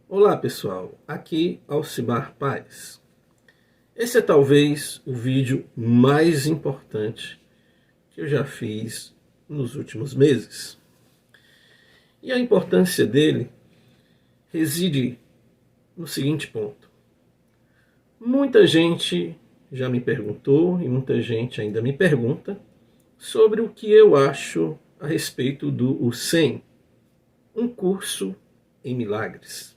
Olá pessoal, aqui Alcimar Paz. Esse é talvez o vídeo mais importante que eu já fiz nos últimos meses. E a importância dele reside no seguinte ponto. Muita gente já me perguntou e muita gente ainda me pergunta sobre o que eu acho a respeito do UCEM, um curso em milagres.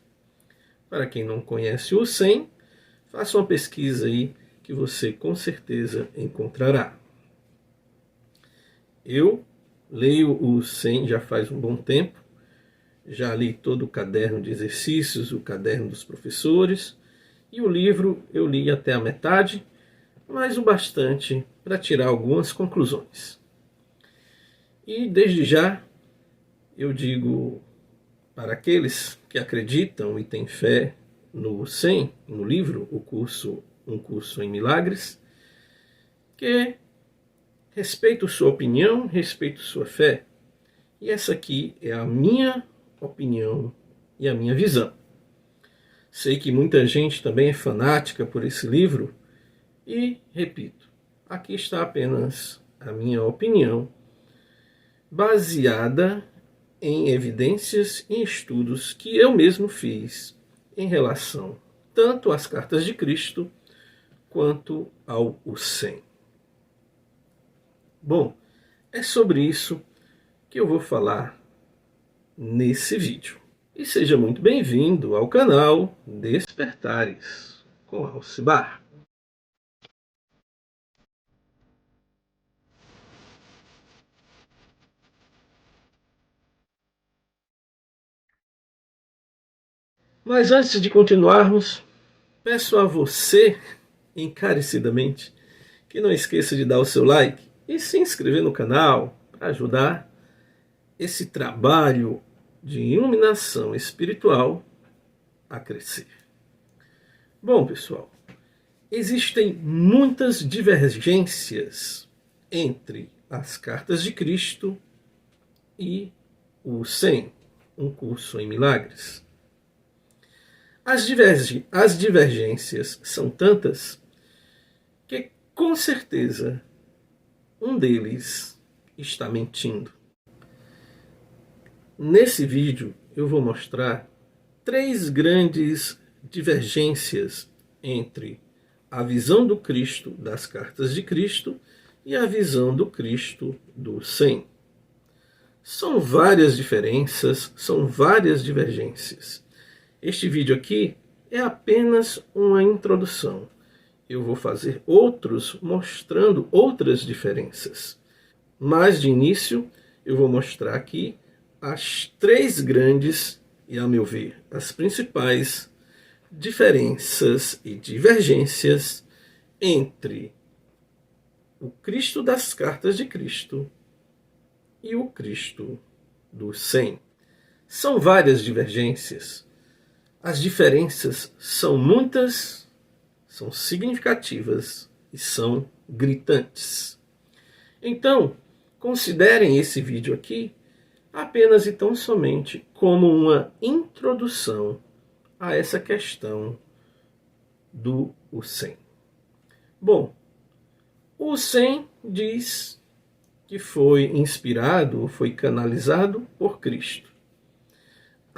Para quem não conhece o UCEM, faça uma pesquisa aí que você com certeza encontrará. Eu leio o UCEM já faz um bom tempo, já li todo o caderno de exercícios, o caderno dos professores, e o livro eu li até a metade, mas o bastante para tirar algumas conclusões. E desde já eu digo para aqueles que acreditam e têm fé no UCEM, no livro, Um Curso em Milagres, que respeito sua opinião, respeito sua fé. E essa aqui é a minha opinião e a minha visão. Sei que muita gente também é fanática por esse livro e, repito, aqui está apenas a minha opinião, baseada em evidências e estudos que eu mesmo fiz em relação tanto às cartas de Cristo quanto ao UCEM. Bom, é sobre isso que eu vou falar nesse vídeo. E seja muito bem-vindo ao canal Despertares com Alcibar. Mas antes de continuarmos, peço a você, encarecidamente, que não esqueça de dar o seu like e se inscrever no canal para ajudar esse trabalho de iluminação espiritual a crescer. Bom, pessoal, existem muitas divergências entre as cartas de Cristo e o UCEM, um curso em milagres. As divergências são tantas que, com certeza, um deles está mentindo. Nesse vídeo eu vou mostrar 3 grandes divergências entre a visão do Cristo das cartas de Cristo e a visão do Cristo do UCEM. São várias diferenças, são várias divergências. Este vídeo aqui é apenas uma introdução. Eu vou fazer outros mostrando outras diferenças. Mas de início eu vou mostrar aqui as 3 grandes e, a meu ver, as principais diferenças e divergências entre o Cristo das cartas de Cristo e o Cristo do UCEM. São várias divergências. As diferenças são muitas, são significativas e são gritantes. Então, considerem esse vídeo aqui apenas e tão somente como uma introdução a essa questão do UCEM. Bom, o UCEM diz que foi inspirado, foi canalizado por Cristo.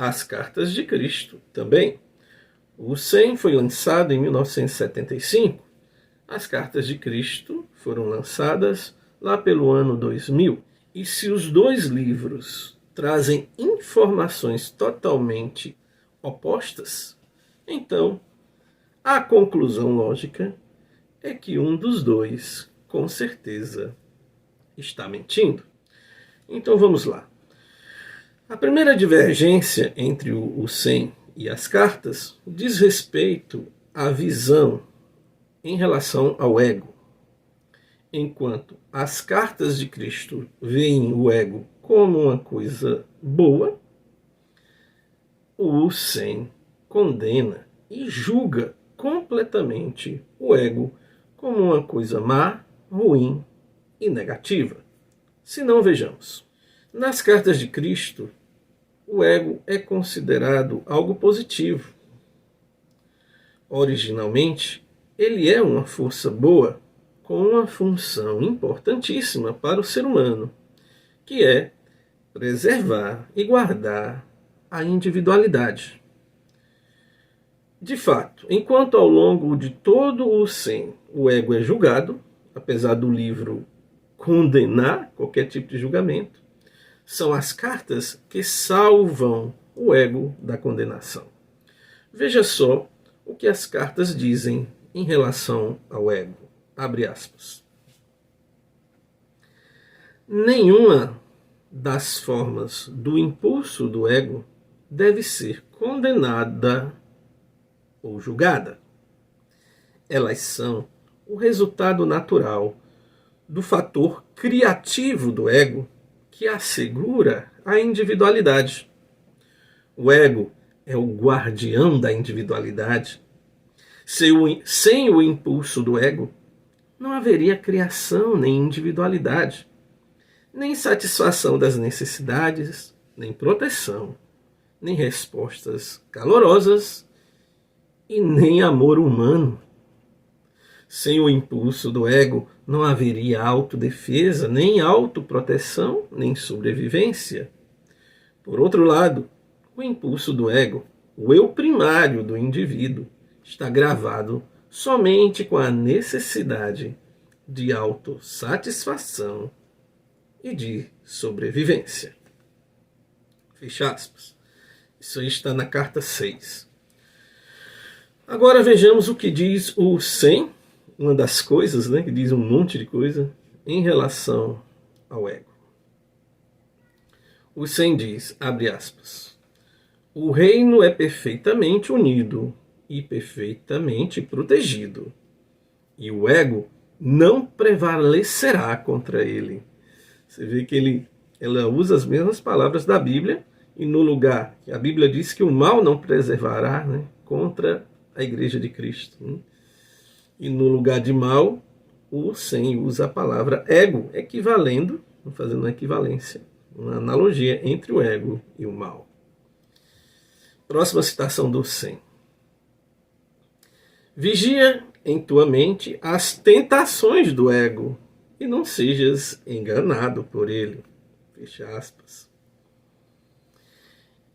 As cartas de Cristo também. O UCEM foi lançado em 1975. As cartas de Cristo foram lançadas lá pelo ano 2000. E se os 2 livros trazem informações totalmente opostas, então a conclusão lógica é que um dos 2, com certeza, está mentindo. Então vamos lá. A primeira divergência entre o UCEM e as cartas diz respeito à visão em relação ao ego. Enquanto as cartas de Cristo veem o ego como uma coisa boa, o UCEM condena e julga completamente o ego como uma coisa má, ruim e negativa. Se não, vejamos. Nas cartas de Cristo, o ego é considerado algo positivo. Originalmente, ele é uma força boa com uma função importantíssima para o ser humano, que é preservar e guardar a individualidade. De fato, enquanto ao longo de todo o Zen o ego é julgado, apesar do livro condenar qualquer tipo de julgamento, são as cartas que salvam o ego da condenação. Veja só o que as cartas dizem em relação ao ego. Abre aspas. Nenhuma das formas do impulso do ego deve ser condenada ou julgada. Elas são o resultado natural do fator criativo do ego que assegura a individualidade. O ego é o guardião da individualidade. Sem o impulso do ego, não haveria criação nem individualidade, nem satisfação das necessidades, nem proteção, nem respostas calorosas e nem amor humano. Sem o impulso do ego, não haveria autodefesa, nem autoproteção, nem sobrevivência. Por outro lado, o impulso do ego, o eu primário do indivíduo, está gravado somente com a necessidade de autossatisfação e de sobrevivência. Fecha aspas. Isso aí está na carta 6. Agora vejamos o que diz o Zen, uma das coisas, que diz um monte de coisa, em relação ao ego. O Zen diz, abre aspas, o reino é perfeitamente unido e perfeitamente protegido, e o ego não prevalecerá contra ele. Você vê que ela usa as mesmas palavras da Bíblia, e no lugar que a Bíblia diz que o mal não preservará, contra a Igreja de Cristo. E no lugar de mal, o Zen usa a palavra ego, equivalendo, fazendo uma equivalência, uma analogia entre o ego e o mal. Próxima citação do Zen. Vigia em tua mente as tentações do ego e não sejas enganado por ele. Fecha aspas.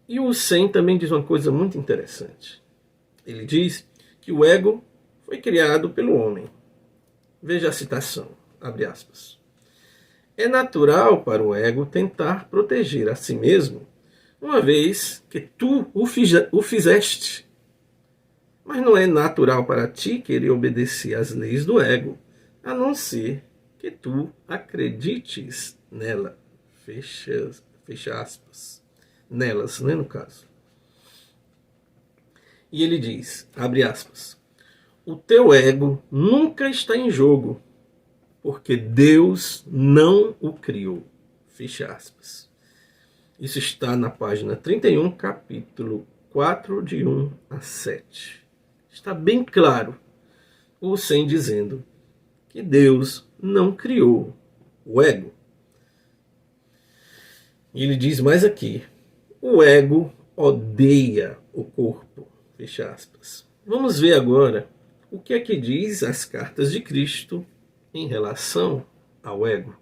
E o Zen também diz uma coisa muito interessante. Ele diz que o ego foi criado pelo homem. Veja a citação, abre aspas. É natural para o ego tentar proteger a si mesmo, uma vez que tu o fizeste. Mas não é natural para ti querer obedecer às leis do ego, a não ser que tu acredites nela. Fecha aspas. Nelas, no caso. E ele diz, abre aspas, o teu ego nunca está em jogo, porque Deus não o criou. Fecha aspas. Isso está na página 31, capítulo 4, de 1 a 7. Está bem claro o Zen dizendo que Deus não criou o ego. E ele diz mais aqui, o ego odeia o corpo. Fecha aspas. Vamos ver agora o que é que diz as cartas de Cristo em relação ao ego.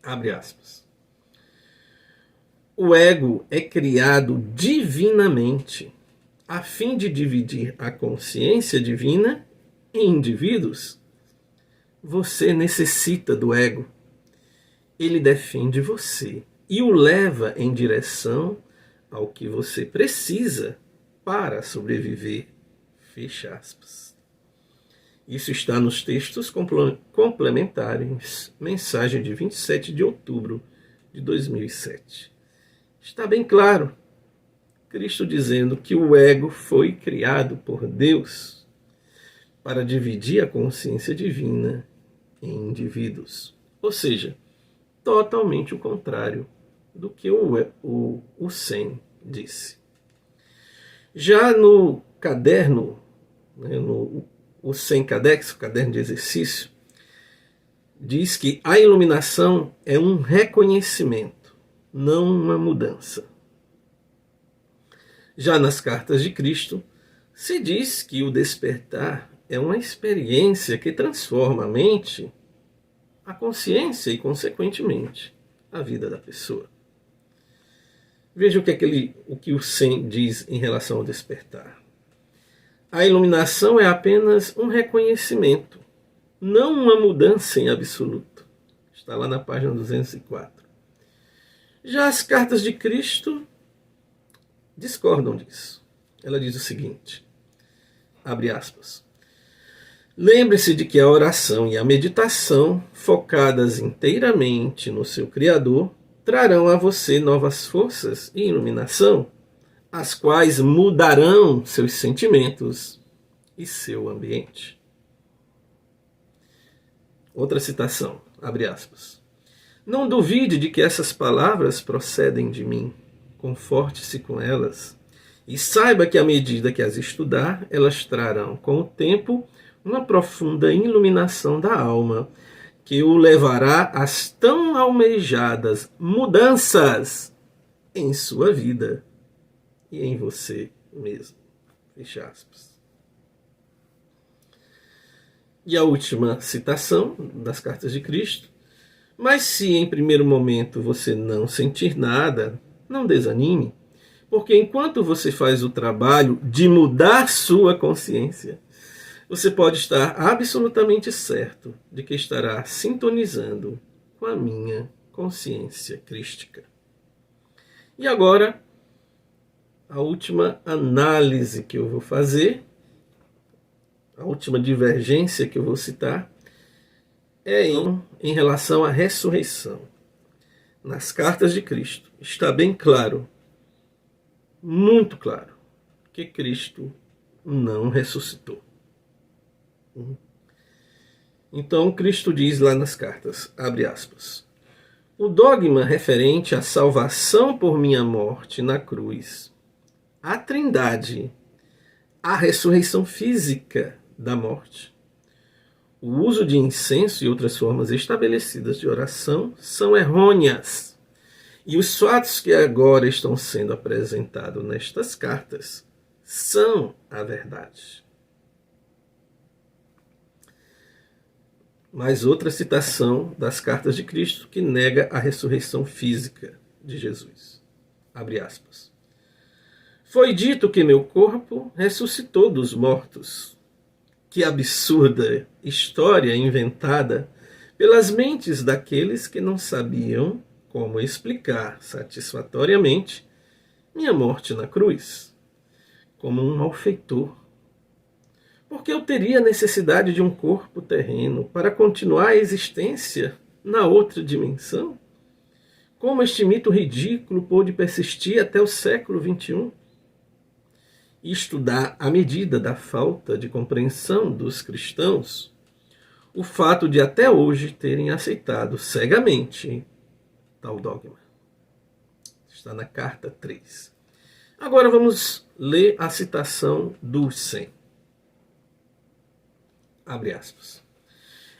Abre aspas. O ego é criado divinamente, a fim de dividir a consciência divina em indivíduos. Você necessita do ego. Ele defende você e o leva em direção ao que você precisa para sobreviver. Fecha aspas. Isso está nos textos complementares, mensagem de 27 de outubro de 2007. Está bem claro, Cristo dizendo que o ego foi criado por Deus para dividir a consciência divina em indivíduos. Ou seja, totalmente o contrário do que o Zen disse. Já no caderno, o Zen Cadex, o caderno de exercício, diz que a iluminação é um reconhecimento, não uma mudança. Já nas cartas de Cristo, se diz que o despertar é uma experiência que transforma a mente, a consciência e, consequentemente, a vida da pessoa. Veja o que o Sen diz em relação ao despertar. A iluminação é apenas um reconhecimento, não uma mudança em absoluto. Está lá na página 204. Já as cartas de Cristo discordam disso. Ela diz o seguinte, abre aspas, lembre-se de que a oração e a meditação, focadas inteiramente no seu Criador, trarão a você novas forças e iluminação, as quais mudarão seus sentimentos e seu ambiente. Outra citação, abre aspas. Não duvide de que essas palavras procedem de mim. Conforte-se com elas e saiba que à medida que as estudar, elas trarão com o tempo uma profunda iluminação da alma que o levará às tão almejadas mudanças em sua vida e em você mesmo. Fecha aspas. E a última citação das cartas de Cristo. Mas se em primeiro momento você não sentir nada, não desanime, porque enquanto você faz o trabalho de mudar sua consciência, você pode estar absolutamente certo de que estará sintonizando com a minha consciência crística. E agora, a última análise que eu vou fazer, a última divergência que eu vou citar, é em relação à ressurreição. Nas cartas de Cristo está bem claro, muito claro, que Cristo não ressuscitou. Então Cristo diz lá nas cartas, abre aspas, o dogma referente à salvação por minha morte na cruz, a trindade, a ressurreição física da morte, o uso de incenso e outras formas estabelecidas de oração são errôneas. E os fatos que agora estão sendo apresentados nestas cartas são a verdade. Mais outra citação das cartas de Cristo que nega a ressurreição física de Jesus. Abre aspas. Foi dito que meu corpo ressuscitou dos mortos. Que absurda história inventada pelas mentes daqueles que não sabiam como explicar satisfatoriamente minha morte na cruz, como um malfeitor. Porque eu teria necessidade de um corpo terreno para continuar a existência na outra dimensão? Como este mito ridículo pôde persistir até o século XXI? Isto dá, à medida da falta de compreensão dos cristãos, o fato de até hoje terem aceitado cegamente tal dogma. Está na carta 3. Agora vamos ler a citação do Sen. Abre aspas.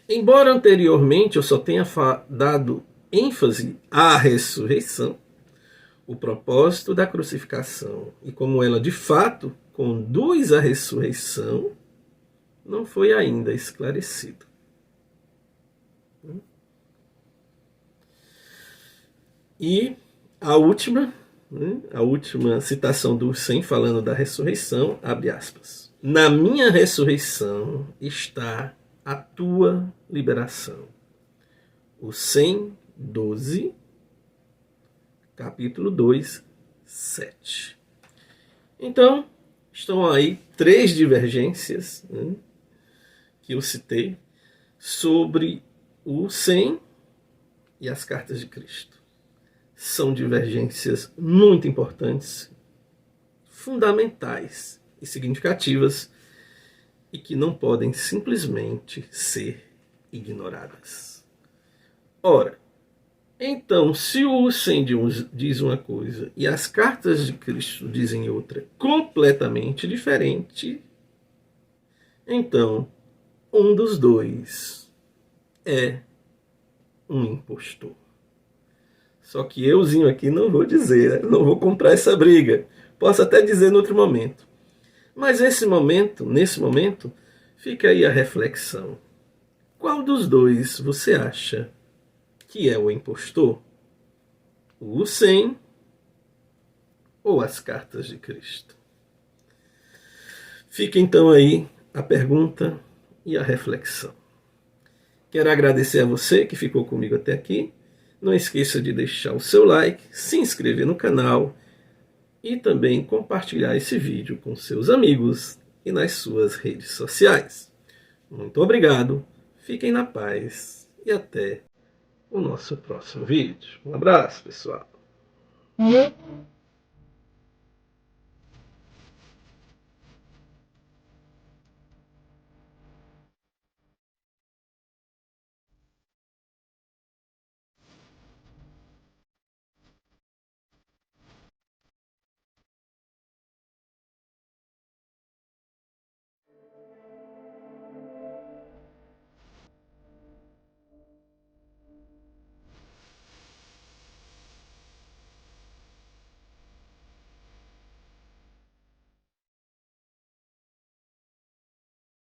Embora anteriormente eu só tenha dado ênfase à ressurreição, o propósito da crucificação e como ela de fato conduz à ressurreição não foi ainda esclarecido. E a última citação do Sen falando da ressurreição, abre aspas. Na minha ressurreição está a tua liberação. O Sen 12, capítulo 2, 7. Então, estão aí 3 divergências, que eu citei sobre o Sen e as cartas de Cristo. São divergências muito importantes, fundamentais e significativas e que não podem simplesmente ser ignoradas. Ora, então, se o Sen diz uma coisa e as cartas de Cristo dizem outra completamente diferente, então um dos dois é um impostor. Só que euzinho aqui não vou dizer, né? Não vou comprar essa briga. Posso até dizer no outro momento. Mas nesse momento, fica aí a reflexão. Qual dos dois você acha que é o impostor? O 100 ou as cartas de Cristo? Fica então aí a pergunta e a reflexão. Quero agradecer a você que ficou comigo até aqui. Não esqueça de deixar o seu like, se inscrever no canal e também compartilhar esse vídeo com seus amigos e nas suas redes sociais. Muito obrigado, fiquem na paz e até o nosso próximo vídeo. Um abraço, pessoal!